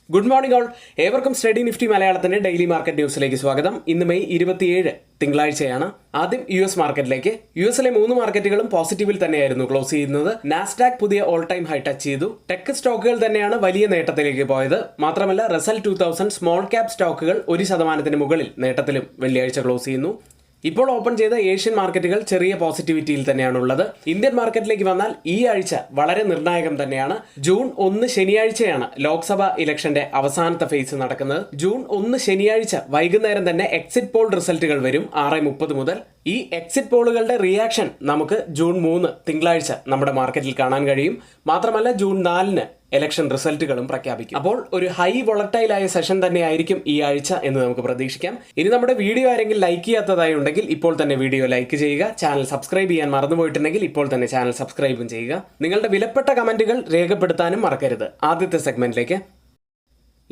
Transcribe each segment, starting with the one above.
Good morning all. ഏവർക്കും study Nifty മലയാളത്തിന്റെ daily market ന്യൂസിലേക്ക് സ്വാഗതം. ഇന്ന് മെയ് 27 തിങ്കളാഴ്ചയാണ്. ആദ്യം US മാർക്കറ്റിലേക്ക്. യുഎസിലെ 3 മാർക്കറ്റുകളും പോസിറ്റീവിൽ തന്നെയായിരുന്നു ക്ലോസ് ചെയ്യുന്നത്. നാസ്ഡാക്ക് പുതിയ ഓൾ ടൈം ഹൈ ടച്ച് ചെയ്തു. ടെക് സ്റ്റോക്കുകൾ തന്നെയാണ് വലിയ നേട്ടത്തിലേക്ക് പോയത്. മാത്രമല്ല റസൽ 2000 സ്മോൾ ക്യാപ് സ്റ്റോക്കുകൾ 1% മുകളിൽ നേട്ടത്തിലും വെള്ളിയാഴ്ച ക്ലോസ് ചെയ്യുന്നു. ഇപ്പോൾ ഓപ്പൺ ചെയ്ത ഏഷ്യൻ മാർക്കറ്റുകൾ ചെറിയ പോസിറ്റിവിറ്റിയിൽ തന്നെയാണുള്ളത്. ഇന്ത്യൻ മാർക്കറ്റിലേക്ക് വന്നാൽ ഈ ആഴ്ച വളരെ നിർണായകം തന്നെയാണ്. ജൂൺ 1 ശനിയാഴ്ചയാണ് ലോക്സഭാ ഇലക്ഷന്റെ അവസാനത്തെ ഫേസ് നടക്കുന്നത്. ജൂൺ 1 ശനിയാഴ്ച വൈകുന്നേരം തന്നെ എക്സിറ്റ് പോൾ റിസൾട്ടുകൾ വരും 6:30 മുതൽ. ഈ എക്സിറ്റ് പോളുകളുടെ റിയാക്ഷൻ നമുക്ക് ജൂൺ 3 തിങ്കളാഴ്ച നമ്മുടെ മാർക്കറ്റിൽ കാണാൻ കഴിയും. മാത്രമല്ല ജൂൺ 4 ഇലക്ഷൻ റിസൾട്ടുകളും പ്രഖ്യാപിക്കും. അപ്പോൾ ഒരു ഹൈ വോളറ്റൈലായ സെഷൻ തന്നെ ആയിരിക്കും ഈ ആഴ്ച എന്ന് നമുക്ക് പ്രതീക്ഷിക്കാം. ഇനി നമ്മുടെ വീഡിയോ ആരെങ്കിലും ലൈക്ക് ചെയ്യാത്തതായി ഉണ്ടെങ്കിൽ ഇപ്പോൾ തന്നെ വീഡിയോ ലൈക്ക് ചെയ്യുക. ചാനൽ സബ്സ്ക്രൈബ് ചെയ്യാൻ മറന്നുപോയിട്ടുണ്ടെങ്കിൽ ഇപ്പോൾ തന്നെ ചാനൽ സബ്സ്ക്രൈബും ചെയ്യുക. നിങ്ങളുടെ വിലപ്പെട്ട കമന്റുകൾ രേഖപ്പെടുത്താനും മറക്കരുത്. ആദ്യത്തെ സെഗ്മെന്റിലേക്ക്.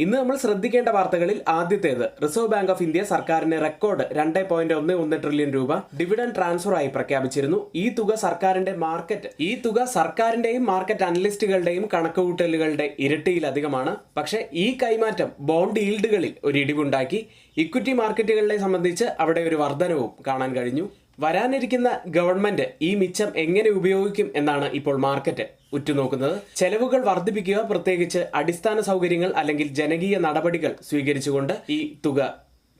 ഇന്ന് നമ്മൾ ശ്രദ്ധിക്കേണ്ട വാർത്തകളിൽ ആദ്യത്തേത്, റിസർവ് ബാങ്ക് ഓഫ് ഇന്ത്യ സർക്കാരിന് റെക്കോർഡ് 2.11 ട്രില്യൺ രൂപ ഡിവിഡൻഡ് ട്രാൻസ്ഫർ ആയി പ്രഖ്യാപിച്ചിരുന്നു. ഈ തുക സർക്കാരിന്റെയും മാർക്കറ്റ് അനലിസ്റ്റുകളുടെയും കണക്കുകൂട്ടലുകളുടെ ഇരട്ടിയിലധികമാണ്. പക്ഷേ ഈ കൈമാറ്റം ബോണ്ട് ഈൽഡുകളിൽ ഒരു ഇടിവുണ്ടാക്കി. ഇക്വിറ്റി മാർക്കറ്റുകളെ സംബന്ധിച്ച് അവിടെ ഒരു വർധനവും കാണാൻ കഴിഞ്ഞു. വരാനിരിക്കുന്ന ഗവൺമെന്റ് ഈ മിച്ചം എങ്ങനെ ഉപയോഗിക്കും എന്നാണ് ഇപ്പോൾ മാർക്കറ്റ് ഉറ്റുനോക്കുന്നത്. ചെലവുകൾ വർദ്ധിപ്പിക്കുക, പ്രത്യേകിച്ച് അടിസ്ഥാന സൗകര്യങ്ങൾ അല്ലെങ്കിൽ ജനകീയ നടപടികൾ സ്വീകരിച്ചുകൊണ്ട് ഈ തുക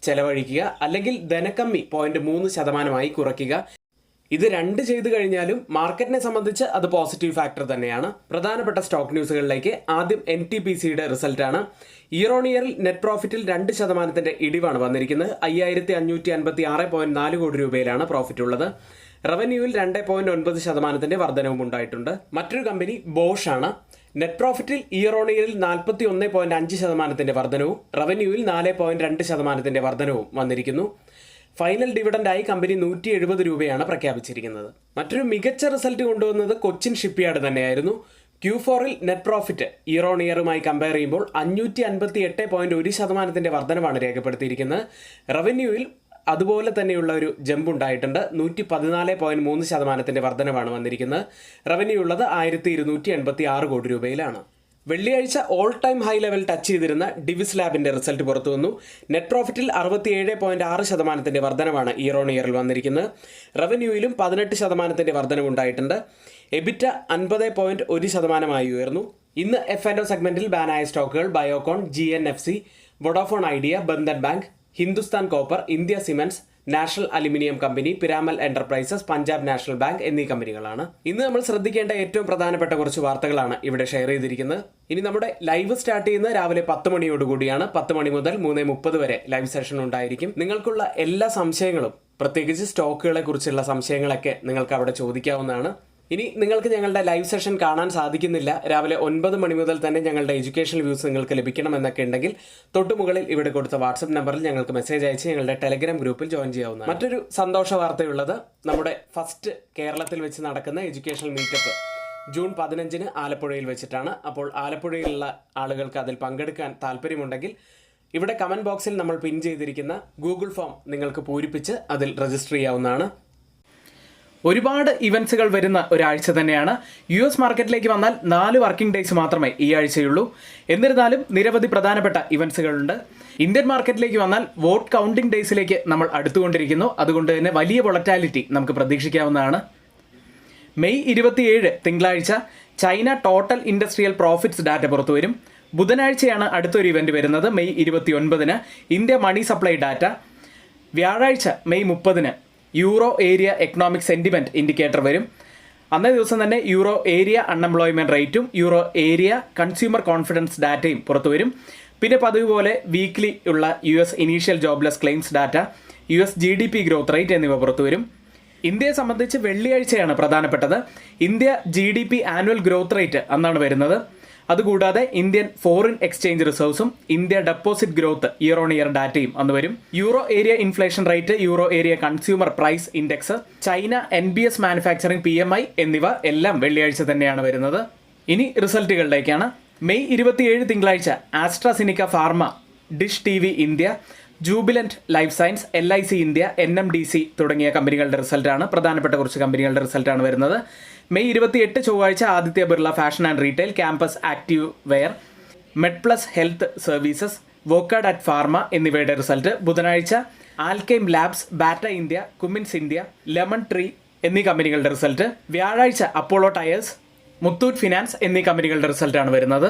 ചെലവഴിക്കുക, അല്ലെങ്കിൽ ധനക്കമ്മി 0.3% കുറയ്ക്കുക. ഇത് രണ്ട് ചെയ്തു കഴിഞ്ഞാലും മാർക്കറ്റിനെ സംബന്ധിച്ച് അത് പോസിറ്റീവ് ഫാക്ടർ തന്നെയാണ്. പ്രധാനപ്പെട്ട സ്റ്റോക്ക് ന്യൂസുകളിലേക്ക്. ആദ്യം NTPCയുടെ റിസൾട്ടാണ്. ഇയർ ഓൺ ഇയറിൽ നെറ്റ് പ്രോഫിറ്റിൽ 2% ഇടിവാണ് വന്നിരിക്കുന്നത്. 5556.4 കോടി രൂപയിലാണ് പ്രോഫിറ്റ് ഉള്ളത്. റവന്യൂവിൽ 2.9% വർധനവും ഉണ്ടായിട്ടുണ്ട്. മറ്റൊരു കമ്പനി ബോഷ് ആണ്. നെറ്റ് പ്രോഫിറ്റിൽ ഇയർ ഓൺ ഇയറിൽ 41.5% വർധനവും റവന്യൂവിൽ 4.2% വർധനവും വന്നിരിക്കുന്നു. ഫൈനൽ ഡിവിഡൻഡായി കമ്പനി 170 രൂപയാണ് പ്രഖ്യാപിച്ചിരിക്കുന്നത്. മറ്റൊരു മികച്ച റിസൾട്ട് കൊണ്ടുവന്നത് കൊച്ചിൻ ഷിപ്പ്യാർഡ് തന്നെയായിരുന്നു. Q4ൽ നെറ്റ് പ്രോഫിറ്റ് ഇയർ ഓൺ ഇയറുമായി കമ്പയർ ചെയ്യുമ്പോൾ 558.1% വർധനവാണ് രേഖപ്പെടുത്തിയിരിക്കുന്നത്. റവന്യൂവിൽ അതുപോലെ തന്നെയുള്ള ഒരു ജമ്പ് ഉണ്ടായിട്ടുണ്ട്. 114.3% വർധനവാണ് വന്നിരിക്കുന്നത്. റവന്യൂ ഉള്ളത് 1286 കോടി രൂപയിലാണ്. വെള്ളിയാഴ്ച all time high level touch ചെയ്തിരുന്ന ഡിവിസ് ലാബിന്റെ റിസൾട്ട് പുറത്തു വന്നു. നെറ്റ് പ്രോഫിറ്റിൽ 67.6% വർധനവാണ് ഇയർ ഓൺ ഇയറിൽ വന്നിരിക്കുന്നത്. റവന്യൂയിലും 18% വർധനവുണ്ടായിട്ടുണ്ട്. എബിറ്റ 50.1% ഉയർന്നു. ഇന്ന് F&O സെഗ്മെന്റിൽ ബാനായ സ്റ്റോക്കുകൾ Biocon, GNFC, Vodafone idea, Bandhan bank, Hindustan copper, India cements, national aluminium company, Piramal enterprises, Punjab national bank എന്നീ കമ്പനികളാണ്. ഇന്ന് നമ്മൾ ശ്രദ്ധിക്കേണ്ട ഏറ്റവും പ്രധാനപ്പെട്ട കുറച്ച് വാർത്തകളാണ് ഇവിടെ ഷെയർ ചെയ്തിരിക്കുന്നത്. ഇനി നമ്മുടെ ലൈവ് സ്റ്റാർട്ട് ചെയ്യുന്നത് രാവിലെ 10 മണിയോടുകൂടിയാണ്. 10 മണി മുതൽ 3:30 വരെ ലൈവ് സെഷൻ ഉണ്ടായിരിക്കും. നിങ്ങൾക്കുള്ള എല്ലാ സംശയങ്ങളും, പ്രത്യേകിച്ച് സ്റ്റോക്കുകളെ കുറിച്ചുള്ള സംശയങ്ങളൊക്കെ നിങ്ങൾക്ക് അവിടെ ചോദിക്കാവുന്നതാണ്. ഇനി നിങ്ങൾക്ക് ഞങ്ങളുടെ ലൈവ് സെഷൻ കാണാൻ സാധിക്കുന്നില്ല, രാവിലെ 9 മണി മുതൽ തന്നെ ഞങ്ങളുടെ എഡ്യൂക്കേഷണൽ വ്യൂസ് നിങ്ങൾക്ക് ലഭിക്കണമെന്നൊക്കെ ഉണ്ടെങ്കിൽ തൊട്ടുമുകളിൽ ഇവിടെ കൊടുത്ത വാട്സപ്പ് നമ്പറിൽ ഞങ്ങൾക്ക് മെസ്സേജ് അയച്ച് ഞങ്ങളുടെ ടെലഗ്രാം ഗ്രൂപ്പിൽ ജോയിൻ ചെയ്യാവുന്നതാണ്. മറ്റൊരു സന്തോഷ വാർത്തയുള്ളത്, നമ്മുടെ ഫസ്റ്റ് കേരളത്തിൽ വെച്ച് നടക്കുന്ന എഡ്യൂക്കേഷണൽ മീറ്റപ്പ് ജൂൺ 15 ആലപ്പുഴയിൽ വെച്ചിട്ടാണ്. അപ്പോൾ ആലപ്പുഴയിലുള്ള ആളുകൾക്ക് അതിൽ പങ്കെടുക്കാൻ താല്പര്യമുണ്ടെങ്കിൽ ഇവിടെ കമന്റ് ബോക്സിൽ നമ്മൾ പിൻ ചെയ്തിരിക്കുന്ന ഗൂഗിൾ ഫോം നിങ്ങൾക്ക് പൂരിപ്പിച്ച് അതിൽ രജിസ്റ്റർ ചെയ്യാവുന്നതാണ്. ഒരുപാട് ഇവന്റ്സുകൾ വരുന്ന ഒരാഴ്ച തന്നെയാണ്. US മാർക്കറ്റിലേക്ക് വന്നാൽ 4 വർക്കിംഗ് ഡേയ്സ് മാത്രമേ ഈ ആഴ്ചയുള്ളൂ. എന്നിരുന്നാലും നിരവധി പ്രധാനപ്പെട്ട ഇവന്റ്സുകളുണ്ട്. ഇന്ത്യൻ മാർക്കറ്റിലേക്ക് വന്നാൽ വോട്ട് കൗണ്ടിംഗ് ഡേയ്സിലേക്ക് നമ്മൾ അടുത്തുകൊണ്ടിരിക്കുന്നു. അതുകൊണ്ട് തന്നെ വലിയ വോളറ്റാലിറ്റി നമുക്ക് പ്രതീക്ഷിക്കാവുന്നതാണ്. മെയ് 27 തിങ്കളാഴ്ച China total industrial profits data പുറത്തുവരും. ബുധനാഴ്ചയാണ് അടുത്തൊരു ഇവന്റ് വരുന്നത്. May 29 India money supply data. വ്യാഴാഴ്ച May 30 euro area economic sentiment indicator വരും. അന്നേ ദിവസം തന്നെ യൂറോ ഏരിയ അൺഎംപ്ലോയ്മെന്റ് റേറ്റും യൂറോ ഏരിയ കൺസ്യൂമർ കോൺഫിഡൻസ് ഡാറ്റയും പുറത്തു വരും. പിന്നെ പതിവ് പോലെ വീക്ക്ലി ഉള്ള US initial jobless claims data, US GDP growth rate എന്നിവ പുറത്തു വരും. ഇന്ത്യയെ സംബന്ധിച്ച് വെള്ളിയാഴ്ചയാണ് പ്രധാനപ്പെട്ടത്. India GDP annual growth rate അന്നാണ് വരുന്നത്. അതുകൂടാതെ ഇന്ത്യൻ ഫോറിൻ എക്സ്ചേഞ്ച് റിസർവ്സും India deposit growth year on year ഡാറ്റയും അന്ന് വരും. Euro area inflation rate, euro area consumer price index, China NBS manufacturing PMI എന്നിവ എല്ലാം വെള്ളിയാഴ്ച തന്നെയാണ് വരുന്നത്. ഇനി റിസൾട്ടുകളിലേക്കാണ്. മെയ് 27 തിങ്കളാഴ്ച AstraZeneca pharma Dish TV India, Jubilant Life Science, LIC India, NMDC തുടങ്ങിയ കമ്പനികളുടെ റിസൾട്ടാണ്, പ്രധാനപ്പെട്ട കുറച്ച് കമ്പനികളുടെ റിസൾട്ടാണ് വരുന്നത്. മെയ് 28 ചൊവ്വാഴ്ച Aditya Birla fashion and retail, campus active wear, MedPlus health services, Wockhardt pharma എന്നിവയുടെ റിസൾട്ട്. ബുധനാഴ്ച Alkem labs, Bata India, Cummins India, lemon tree എന്നീ കമ്പനികളുടെ റിസൾട്ട്. വ്യാഴാഴ്ച അപ്പോളോ ടയേഴ്സ്, മുത്തൂറ്റ് ഫിനാൻസ് എന്നീ കമ്പനികളുടെ റിസൾട്ടാണ് വരുന്നത്.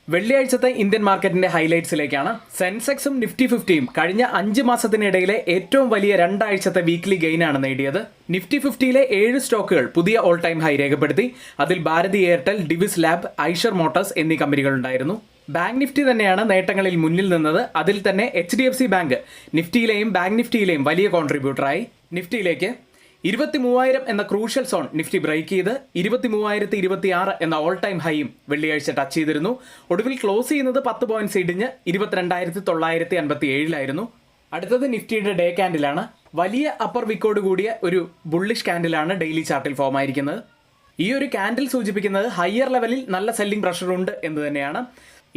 വെള്ളിയാഴ്ചത്തെ ഇന്ത്യൻ മാർക്കറ്റിന്റെ ഹൈലൈറ്റ്സിലേക്കാണ്. സെൻസെക്സും നിഫ്റ്റി 50യും കഴിഞ്ഞ 5 മാസത്തിനിടയിലെ ഏറ്റവും വലിയ 2 ആഴ്ചത്തെ വീക്ക്ലി ഗെയിനാണ് നേടിയത്. നിഫ്റ്റി 50യിലെ 7 സ്റ്റോക്കുകൾ പുതിയ ഓൾ ടൈം ഹൈ രേഖപ്പെടുത്തി. അതിൽ Bharti Airtel, Divi's lab, Eicher Motors എന്നീ കമ്പനികളുണ്ടായിരുന്നു. ബാങ്ക് നിഫ്റ്റി തന്നെയാണ് നേട്ടങ്ങളിൽ മുന്നിൽ നിന്നത്. അതിൽ തന്നെ HDFC ബാങ്ക് നിഫ്റ്റിയിലെയും ബാങ്ക് നിഫ്റ്റിയിലെയും വലിയ കോൺട്രിബ്യൂട്ടറായി. നിഫ്റ്റിയിലേക്ക് 23,000 എന്ന ക്രൂഷ്യൽ സോൺ നിഫ്റ്റി ബ്രേക്ക് ചെയ്ത് 23,026 എന്ന ഓൾ ടൈം ഹൈയും വെള്ളിയാഴ്ച ടച്ച് ചെയ്തിരുന്നു. ഒടുവിൽ ക്ലോസ് ചെയ്യുന്നത് 10 പോയിന്റ്സ് ഇടിഞ്ഞ് 22,957 അടുത്തത് നിഫ്റ്റിയുടെ ഡേ ക്യാൻഡിലാണ്. വലിയ അപ്പർ വിക്കോട് കൂടിയ ഒരു ബുള്ളിഷ് ക്യാൻഡിലാണ് ഡെയിലി ചാർട്ടിൽ ഫോം ആയിരിക്കുന്നത്. ഈ ഒരു ക്യാൻഡിൽ സൂചിപ്പിക്കുന്നത് ഹയർ ലെവലിൽ നല്ല സെല്ലിംഗ് പ്രഷർ ഉണ്ട് എന്ന് തന്നെയാണ്.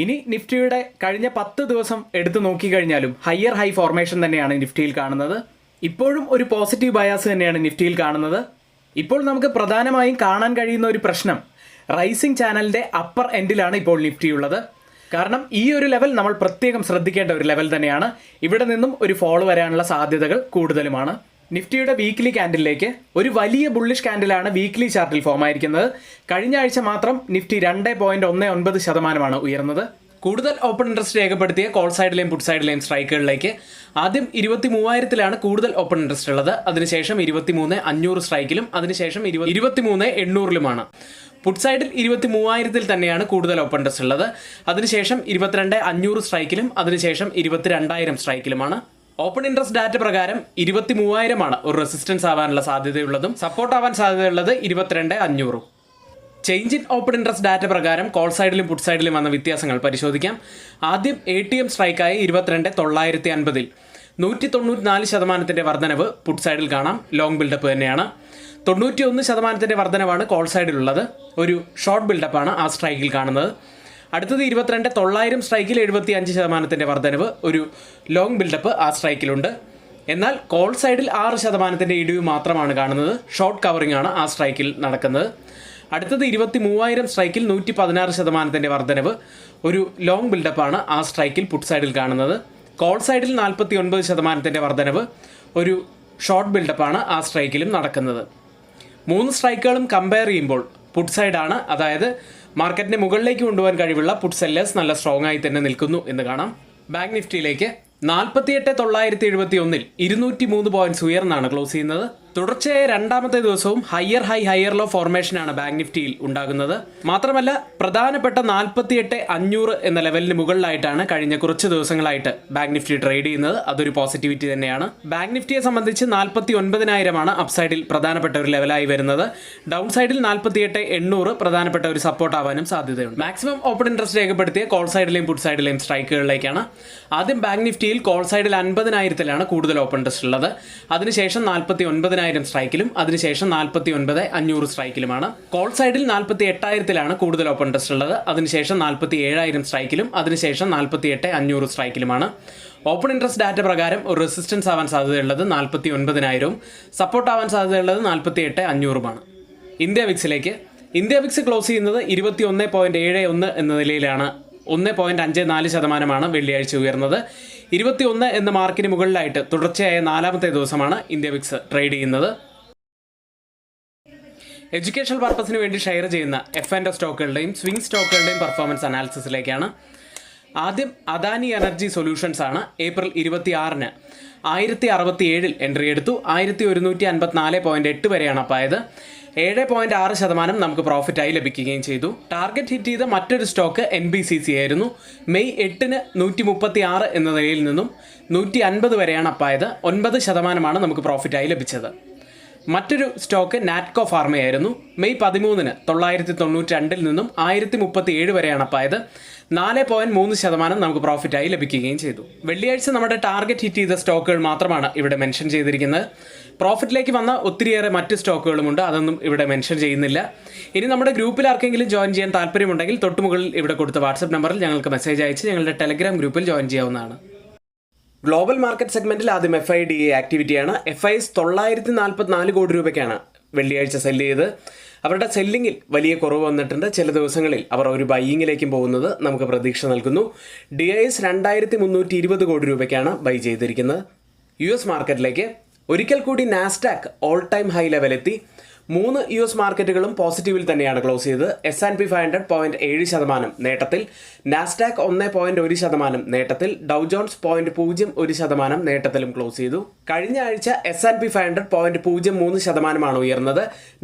ഇനി നിഫ്റ്റിയുടെ കഴിഞ്ഞ 10 ദിവസം എടുത്തു നോക്കിക്കഴിഞ്ഞാലും ഹയർ ഹൈ ഫോർമേഷൻ തന്നെയാണ് നിഫ്റ്റിയിൽ കാണുന്നത്. ഇപ്പോഴും ഒരു പോസിറ്റീവ് ബയാസ് തന്നെയാണ് നിഫ്റ്റിയിൽ കാണുന്നത്. ഇപ്പോൾ നമുക്ക് പ്രധാനമായും കാണാൻ കഴിയുന്ന ഒരു പ്രശ്നം റൈസിംഗ് ചാനലിന്റെ അപ്പർ എൻഡിലാണ് ഇപ്പോൾ നിഫ്റ്റി ഉള്ളത്. കാരണം ഈ ഒരു ലെവൽ നമ്മൾ പ്രത്യേകം ശ്രദ്ധിക്കേണ്ട ഒരു ലെവൽ തന്നെയാണ്. ഇവിടെ നിന്നും ഒരു ഫോൾ വരാനുള്ള സാധ്യതകൾ കൂടുതലുമാണ്. നിഫ്റ്റിയുടെ വീക്ക്ലി ക്യാൻഡിലേക്ക് ഒരു വലിയ ബുള്ളിഷ് ക്യാൻഡിലാണ് വീക്ക്ലി ചാർട്ടിൽ ഫോം ആയിരിക്കുന്നത്. കഴിഞ്ഞ ആഴ്ച മാത്രം നിഫ്റ്റി 2.19% ഉയർന്നത്. കൂടുതൽ ഓപ്പൺ ഇൻട്രസ്റ്റ് രേഖപ്പെടുത്തിയ കോൾ സൈഡിലെയും പുട്ട് സൈഡിലെയും സ്ട്രൈക്കുകളിലേക്ക് ആദ്യം 23,000 കൂടുതൽ ഓപ്പൺ ഇൻട്രസ്റ്റ് ഉള്ളത്. അതിനുശേഷം 23,500 സ്ട്രൈക്കിലും അതിനുശേഷം 23,800 പുട്ട് സൈഡിൽ 23,000 തന്നെയാണ് കൂടുതൽ ഓപ്പൺ ഇൻട്രസ്റ്റ് ഉള്ളത്. അതിനുശേഷം 22,500 സ്ട്രൈക്കിലും അതിനുശേഷം 22,000 സ്ട്രൈക്കിലുമാണ്. ഓപ്പൺ ഇൻട്രസ്റ്റ് ഡാറ്റ പ്രകാരം 23,000 ഒരു റെസിസ്റ്റൻസ് ആവാനുള്ള സാധ്യതയുള്ളതും സപ്പോർട്ട് ആവാൻ സാധ്യതയുള്ളത് 22,500. Change in open interest data പ്രകാരം കോൾ സൈഡിലും പുട്ട് സൈഡിലും വന്ന വ്യത്യാസങ്ങൾ പരിശോധിക്കാം. ആദ്യം ATM സ്ട്രൈക്കായ 22,950 194% വർധനവ് പുട്ട് സൈഡിൽ കാണാം. ലോങ് ബിൽഡപ്പ് തന്നെയാണ്. 91% വർധനവാണ് കോൾ സൈഡിലുള്ളത്. ഒരു ഷോർട്ട് ബിൽഡപ്പാണ് ആ സ്ട്രൈക്കിൽ കാണുന്നത്. അടുത്തത് 22,900 സ്ട്രൈക്കിൽ 75% വർധനവ്, ഒരു ലോങ് ബിൽഡപ്പ് ആ സ്ട്രൈക്കിലുണ്ട്. എന്നാൽ കോൾ സൈഡിൽ 6% ഇടിവ് മാത്രമാണ് കാണുന്നത്. ഷോർട്ട് കവറിംഗ് ആണ് ആ സ്ട്രൈക്കിൽ നടക്കുന്നത്. അടുത്തത് 23,000 സ്ട്രൈക്കിൽ 116% വർധനവ്, ഒരു ലോങ് ബിൽഡപ്പാണ് ആ സ്ട്രൈക്കിൽ പുട്ട് സൈഡിൽ കാണുന്നത്. കോൾ സൈഡിൽ 49% വർധനവ്, ഒരു ഷോർട്ട് ബിൽഡപ്പാണ് ആ സ്ട്രൈക്കിലും നടക്കുന്നത്. 3 സ്ട്രൈക്കുകളും കമ്പയർ ചെയ്യുമ്പോൾ പുട്ട് സൈഡാണ്, അതായത് മാർക്കറ്റിനെ മുകളിലേക്ക് കൊണ്ടുപോകാൻ കഴിവുള്ള പുട്ട് സെല്ലേഴ്സ് നല്ല സ്ട്രോങ് ആയി തന്നെ നിൽക്കുന്നു എന്ന് കാണാം. ബാങ്ക് നിഫ്റ്റിയിലേക്ക് 48,971 203 പോയിന്റ്സ് ഉയർന്നാണ് ക്ലോസ് ചെയ്യുന്നത്. തുടർച്ചയായ 2ാമത്തെ ദിവസവും ഹയർ ഹൈ ഹയർ ലോ ഫോർമേഷനാണ് ബാങ്ക് നിഫ്റ്റിയിൽ ഉണ്ടാകുന്നത്. മാത്രമല്ല പ്രധാനപ്പെട്ട 48,500 എന്ന ലെവലിന് മുകളിലായിട്ടാണ് കഴിഞ്ഞ കുറച്ച് ദിവസങ്ങളായിട്ട് ബാങ്ക് നിഫ്റ്റി ട്രേഡ് ചെയ്യുന്നത്. അതൊരു പോസിറ്റിവിറ്റി തന്നെയാണ്. ബാങ്ക് നിഫ്റ്റിയെ സംബന്ധിച്ച് 49,000 അപ്സൈഡിൽ പ്രധാനപ്പെട്ട ഒരു ലെവലായി വരുന്നത്. ഡൗൺ സൈഡിൽ 48,800 പ്രധാനപ്പെട്ട ഒരു സപ്പോർട്ട് ആവാനും സാധ്യതയുണ്ട്. മാക്സിമം ഓപ്പൺ ഇൻട്രസ്റ്റ് രേഖപ്പെടുത്തിയ കോൾ സൈഡിലെയും പുട്ട് സൈഡിലെയും സ്ട്രൈക്കുകളിലേക്കാണ്. ആദ്യം ബാങ്ക് നിഫ്റ്റിയിൽ കോൾ സൈഡിൽ 50,000 കൂടുതൽ ഓപ്പൺ ഇൻട്രസ്റ്റ് ഉള്ളത്. അതിനുശേഷം 49,000 സ്ട്രൈക്കിലും അതിനുശേഷം 49,500 സ്ട്രൈക്കിലുമാണ്. കോൾ സൈഡിൽ 48,000 കൂടുതൽ ഓപ്പൺ ഇൻട്രസ്റ്റ് ഉള്ളത്. അതിനുശേഷം 47,000 സ്ട്രൈക്കിലും അതിനുശേഷം 48,500 സ്ട്രൈക്കിലുമാണ്. ഓപ്പൺ ഇൻട്രസ്റ്റ് ഡാറ്റ പ്രകാരം ഒരു റെസിസ്റ്റൻസ് ആവാൻ സാധ്യതയുള്ളത് 49,000, സപ്പോർട്ട് ആവാൻ സാധ്യതയുള്ളത് 48,500. ഇന്ത്യ വിക്സിലേക്ക് ഇന്ത്യ വിക്സ് ക്ലോസ് ചെയ്യുന്നത് 21.71 എന്ന നിലയിലാണ്. 1.54% വെള്ളിയാഴ്ച ഉയർന്നത്. 21 എന്ന മാർക്കിന് മുകളിലായിട്ട് തുടർച്ചയായ 4ാമത്തെ ദിവസമാണ് ഇന്ത്യ വിക്സ് ട്രേഡ് ചെയ്യുന്നത്. എഡ്യൂക്കേഷണൽ പർപ്പസിന് വേണ്ടി ഷെയർ ചെയ്യുന്ന F&O സ്റ്റോക്കുകളുടെയും സ്വിംഗ് സ്റ്റോക്കുകളുടെയും പെർഫോമൻസ് അനാലിസിസിലേക്കാണ്. ആദ്യം അദാനി എനർജി സൊല്യൂഷൻസ് ആണ്. ഏപ്രിൽ 26 1067 എൻട്രി എടുത്തു. 1154.8 വരെയാണ് അപ്പായത്. 7.6% നമുക്ക് പ്രോഫിറ്റായി ലഭിക്കുകയും ചെയ്തു. ടാർഗറ്റ് ഹിറ്റ് ചെയ്ത മറ്റൊരു സ്റ്റോക്ക് NBCC ആയിരുന്നു. മെയ് 8 136 എന്ന നിലയിൽ നിന്നും 150 വരെയാണ് അപ്പായത്. 9% നമുക്ക് പ്രോഫിറ്റായി ലഭിച്ചത്. മറ്റൊരു സ്റ്റോക്ക് നാറ്റ്കോ ഫാർമയായിരുന്നു. മെയ് 13 992 നിന്നും 1037 വരെയാണ് അപ്പായത്. 4.3% നമുക്ക് പ്രോഫിറ്റായി ലഭിക്കുകയും ചെയ്തു. വെള്ളിയാഴ്ച നമ്മുടെ ടാർഗറ്റ് ഹിറ്റ് ചെയ്ത സ്റ്റോക്കുകൾ മാത്രമാണ് ഇവിടെ മെൻഷൻ ചെയ്തിരിക്കുന്നത്. പ്രോഫിറ്റിലേക്ക് വന്ന ഒത്തിരിയേറെ മറ്റ് സ്റ്റോക്കുകളുമുണ്ട്, അതൊന്നും ഇവിടെ മെൻഷൻ ചെയ്യുന്നില്ല. ഇനി നമ്മുടെ ഗ്രൂപ്പിൽ ആർക്കെങ്കിലും ജോയിൻ ചെയ്യാൻ താല്പര്യമുണ്ടെങ്കിൽ തൊട്ടുമുകളിൽ ഇവിടെ കൊടുത്ത വാട്സപ്പ് നമ്പറിൽ ഞങ്ങൾക്ക് മെസ്സേജ് അയച്ച് ഞങ്ങളുടെ ടെലഗ്രാം ഗ്രൂപ്പിൽ ജോയിൻ ചെയ്യാവുന്നതാണ്. ഗ്ലോബൽ മാർക്കറ്റ് സെഗ്മെന്റിൽ ആദ്യം FIDA ആക്ടിവിറ്റിയാണ്. FIS 944 കോടി രൂപയ്ക്കാണ് വെള്ളിയാഴ്ച സെല്ല് ചെയ്ത്. അവരുടെ സെല്ലിങ്ങിൽ വലിയ കുറവ് വന്നിട്ടുണ്ട്. ചില ദിവസങ്ങളിൽ അവർ ഒരു ബൈയിങ്ങിലേക്കും പോകുന്നത് നമുക്ക് പ്രതീക്ഷ നൽകുന്നു. DIS 2320 കോടി രൂപയ്ക്കാണ് ബൈ ചെയ്തിരിക്കുന്നത്. US മാർക്കറ്റിലേക്ക് ഒരിക്കൽ കൂടി നാസ്ഡാക്ക് ഓൾ ടൈം ഹൈ ലെവലെത്തി. 3 US മാർക്കറ്റുകളും പോസിറ്റീവിൽ തന്നെയാണ് ക്ലോസ് ചെയ്തത്. S&P 500 0.7% നേട്ടത്തിൽ, നാസ്ഡാക്ക് 1.1% നേട്ടത്തിൽ, ഡൗ ജോൺസ് 0.01% നേട്ടത്തിലും ക്ലോസ് ചെയ്തു. കഴിഞ്ഞ ആഴ്ച S&P 500 0.03% ഉയർന്നത്.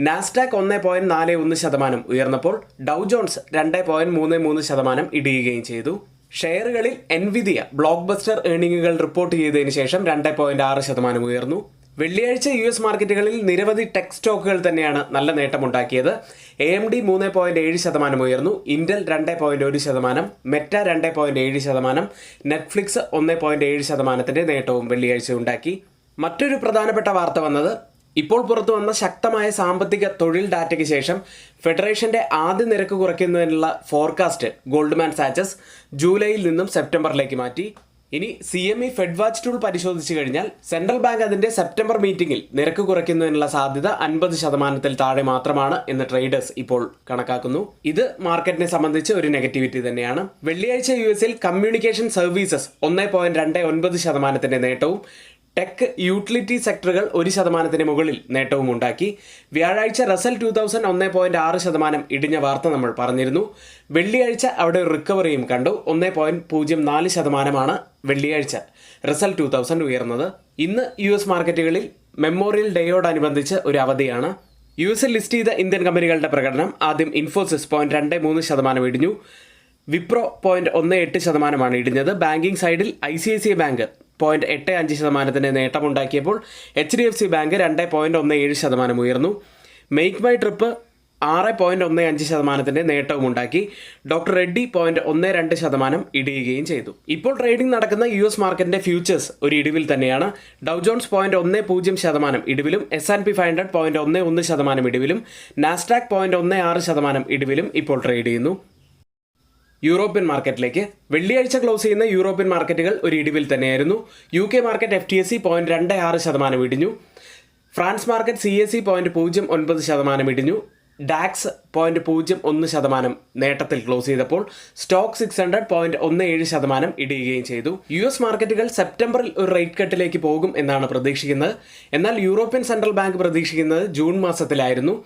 നാസ്ഡാക്ക് 1.41% ഉയർന്നപ്പോൾ ഡൗ ജോൺസ് 2.33% ഇടിയുകയും ചെയ്തു. ഷെയറുകളിൽ എൻവിദിയ ബ്ലോക്ക് ബസ്റ്റർ ഏർണിംഗുകൾ റിപ്പോർട്ട് ചെയ്തതിനു ശേഷം 2.6% ഉയർന്നു. വെള്ളിയാഴ്ച US മാർക്കറ്റുകളിൽ നിരവധി ടെക് സ്റ്റോക്കുകൾ തന്നെയാണ് നല്ല നേട്ടമുണ്ടാക്കിയത്. AMD 3.7% ഉയർന്നു, ഇന്റൽ 2.1%, മെറ്റ 2.7%, നെറ്റ്ഫ്ലിക്സ് 1.7% നേട്ടവും വെള്ളിയാഴ്ച ഉണ്ടാക്കി. മറ്റൊരു പ്രധാനപ്പെട്ട വാർത്ത വന്നത് ഇപ്പോൾ പുറത്തു വന്ന ശക്തമായ സാമ്പത്തിക തൊഴിൽ ഡാറ്റയ്ക്ക് ശേഷം ഫെഡറേഷന്റെ ആദ്യ നിരക്ക് കുറയ്ക്കുന്നതിനുള്ള ഫോർകാസ്റ്റ് ഗോൾഡ്മാൻ സാച്ചസ് ജൂലൈയിൽ നിന്നും സെപ്റ്റംബറിലേക്ക് മാറ്റി. ഇനി CME ഫെഡ് വാച്ച് ടൂൾ പരിശോധിച്ചു കഴിഞ്ഞാൽ സെൻട്രൽ ബാങ്ക് അതിന്റെ സെപ്റ്റംബർ മീറ്റിംഗിൽ നിരക്ക് കുറയ്ക്കുന്നതിനുള്ള സാധ്യത 50% താഴെ മാത്രമാണ് എന്ന് ട്രേഡേഴ്സ് ഇപ്പോൾ കണക്കാക്കുന്നു. ഇത് മാർക്കറ്റിനെ സംബന്ധിച്ച് ഒരു നെഗറ്റിവിറ്റി തന്നെയാണ്. വെള്ളിയാഴ്ച US കമ്മ്യൂണിക്കേഷൻ സർവീസസ് 1.29% നേട്ടവും ടെക് യൂട്ടിലിറ്റി സെക്ടറുകൾ 1% മുകളിൽ നേട്ടവും ഉണ്ടാക്കി. വ്യാഴാഴ്ച റസൽ 2000 1.6% ഇടിഞ്ഞ വാർത്ത നമ്മൾ പറഞ്ഞിരുന്നു. വെള്ളിയാഴ്ച അവിടെ ഒരു റിക്കവറിയും കണ്ടു. 1.04% വെള്ളിയാഴ്ച റസൽ 2000 ഉയർന്നത്. ഇന്ന് US മാർക്കറ്റുകളിൽ മെമ്മോറിയൽ ഡേയോടനുബന്ധിച്ച് ഒരു അവധിയാണ്. US ലിസ്റ്റ് ചെയ്ത ഇന്ത്യൻ കമ്പനികളുടെ പ്രകടനം ആദ്യം ഇൻഫോസിസ് 0.23% ഇടിഞ്ഞു. വിപ്രോ 0.18% ഇടിഞ്ഞത്. ബാങ്കിംഗ് സൈഡിൽ ICICI ബാങ്ക് 0.85% നേട്ടമുണ്ടാക്കിയപ്പോൾ HDFC ബാങ്ക് 2.17% ഉയർന്നു. മേക്ക് മൈ ട്രിപ്പ് 6.15% നേട്ടവും ഉണ്ടാക്കി. ഡോക്ടർ റെഡ്ഡി 0.12% ഇടിയുകയും ചെയ്തു. ഇപ്പോൾ ട്രേഡിംഗ് നടക്കുന്ന US മാർക്കറ്റിന്റെ ഫ്യൂച്ചേഴ്സ് ഒരു ഇടിവിൽ തന്നെയാണ്. ഡൗ ജോൺസ് 0.10% ഇടിവിലും, S&P 500 0.11% ഇടിവിലും, നാസ്ഡാക്ക് 0.16% ഇടിവിലും ഇപ്പോൾ ട്രേഡ് ചെയ്യുന്നു. യൂറോപ്യൻ മാർക്കറ്റിലേക്ക് വെള്ളിയാഴ്ച ക്ലോസ് ചെയ്യുന്ന യൂറോപ്യൻ മാർക്കറ്റുകൾ ഒരു ഇടിവിൽ തന്നെയായിരുന്നു. UK മാർക്കറ്റ് FTSE 0.26% ഇടിഞ്ഞു. ഫ്രാൻസ് മാർക്കറ്റ് CAC 0.09% ഇടിഞ്ഞു. ഡാക്സ് 0.01% നേട്ടത്തിൽ ക്ലോസ് ചെയ്തപ്പോൾ സ്റ്റോക്ക് 600 0.17% ഇടിയുകയും ചെയ്തു. US മാർക്കറ്റുകൾ സെപ്റ്റംബറിൽ ഒരു റേറ്റ് കട്ടിലേക്ക് പോകും എന്നാണ് പ്രതീക്ഷിക്കുന്നത്. എന്നാൽ യൂറോപ്യൻ സെൻട്രൽ ബാങ്ക് പ്രതീക്ഷിക്കുന്നത് ജൂൺ മാസത്തിലായിരുന്നു.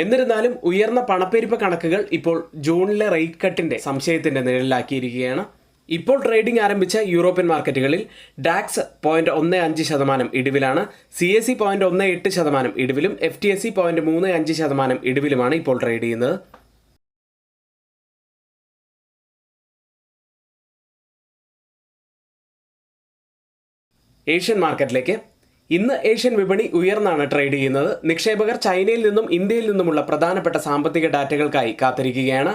എന്നിരുന്നാലും ഉയർന്ന പണപ്പെരുപ്പ കണക്കുകൾ ഇപ്പോൾ ജൂണിലെ റേറ്റ് കട്ടിന്റെ സംശയത്തിന്റെ നിഴലിലാക്കിയിരിക്കുകയാണ്. ഇപ്പോൾ ട്രേഡിംഗ് ആരംഭിച്ച യൂറോപ്യൻ മാർക്കറ്റുകളിൽ ഡാക്സ് 0.15% ഇടിവിലാണ്. CAC 0.18% ഇടിവിലും, FTSE 0.35% ഇടിവിലുമാണ് ഇപ്പോൾ ട്രേഡ് ചെയ്യുന്നത്. ഏഷ്യൻ മാർക്കറ്റിലേക്ക് ഇന്ന് ഏഷ്യൻ വിപണി ഉയർന്നാണ് ട്രേഡ് ചെയ്യുന്നത്. നിക്ഷേപകർ ചൈനയിൽ നിന്നും ഇന്ത്യയിൽ നിന്നുമുള്ള പ്രധാനപ്പെട്ട സാമ്പത്തിക ഡാറ്റകൾക്കായി കാത്തിരിക്കുകയാണ്.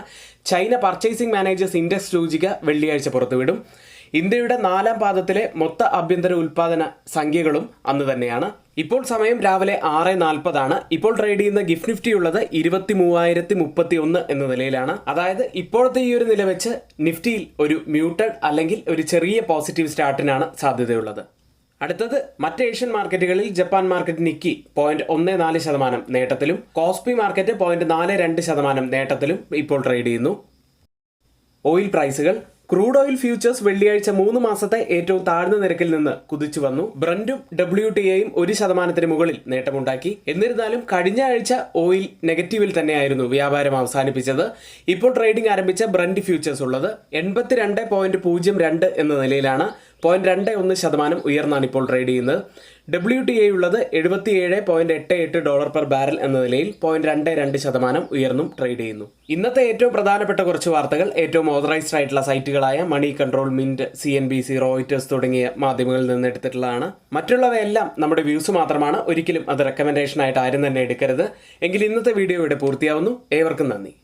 ചൈന പർച്ചേസിംഗ് മാനേജേഴ്സ് ഇൻഡെക്സ് സൂചിക വെള്ളിയാഴ്ച പുറത്തുവിടും. ഇന്ത്യയുടെ 4ാം പാദത്തിലെ മൊത്ത ആഭ്യന്തര ഉൽപ്പാദന സംഖ്യകളും അന്ന് തന്നെയാണ്. ഇപ്പോൾ സമയം രാവിലെ 6:40 ഇപ്പോൾ ട്രേഡ് ചെയ്യുന്ന ഗിഫ്റ്റ് നിഫ്റ്റി ഉള്ളത് 23,031 എന്ന നിലയിലാണ്. അതായത് ഇപ്പോഴത്തെ ഈ ഒരു നില വെച്ച് നിഫ്റ്റിയിൽ ഒരു മ്യൂട്ടഡ് അല്ലെങ്കിൽ ഒരു ചെറിയ പോസിറ്റീവ് സ്റ്റാർട്ടിനാണ് സാധ്യതയുള്ളത്. അടുത്തത് മറ്റ് ഏഷ്യൻ മാർക്കറ്റുകളിൽ ജപ്പാൻ മാർക്കറ്റ് നിക്കി 0.14% നേട്ടത്തിലും, കോസ്പി മാർക്കറ്റ് 0.42% നേട്ടത്തിലും ഇപ്പോൾ ട്രേഡ് ചെയ്യുന്നു. ഓയിൽ പ്രൈസുകൾ ക്രൂഡ് ഓയിൽ ഫ്യൂച്ചേഴ്സ് വെള്ളിയാഴ്ച 3 മാസത്തെ ഏറ്റവും താഴ്ന്ന നിരക്കിൽ നിന്ന് കുതിച്ചു വന്നു. ബ്രന്റും WTIയും 1% മുകളിൽ നേട്ടമുണ്ടാക്കി. എന്നിരുന്നാലും കഴിഞ്ഞ ആഴ്ച ഓയിൽ നെഗറ്റീവിൽ തന്നെയായിരുന്നു വ്യാപാരം അവസാനിപ്പിച്ചത്. ഇപ്പോൾ ട്രേഡിംഗ് ആരംഭിച്ച ബ്രന്റ് ഫ്യൂച്ചേഴ്സ് ഉള്ളത് 82.02 എന്ന നിലയിലാണ്. 0.21% ഉയർന്നാണ് ഇപ്പോൾ ട്രേഡ് ചെയ്യുന്നത്. WTI ഉള്ളത് $77.88 പെർ ബാരൽ എന്ന നിലയിൽ 0.22% ഉയർന്നും ട്രേഡ് ചെയ്യുന്നു. ഇന്നത്തെ ഏറ്റവും പ്രധാനപ്പെട്ട കുറച്ച് വാർത്തകൾ ഏറ്റവും ഓതറൈസ്ഡ് ആയിട്ടുള്ള സൈറ്റുകളായ money control, mint, CNBC, Reuters തുടങ്ങിയ മാധ്യമങ്ങളിൽ നിന്ന് എടുത്തിട്ടുള്ളതാണ്. മറ്റുള്ളവയെല്ലാം നമ്മുടെ വ്യൂസ് മാത്രമാണ്. ഒരിക്കലും അത് റെക്കമെൻഡേഷൻ ആയിട്ട് ആരും തന്നെ എടുക്കരുത്. എങ്കിൽ ഇന്നത്തെ വീഡിയോ ഇവിടെ പൂർത്തിയാവുന്നു. ഏവർക്കും നന്ദി.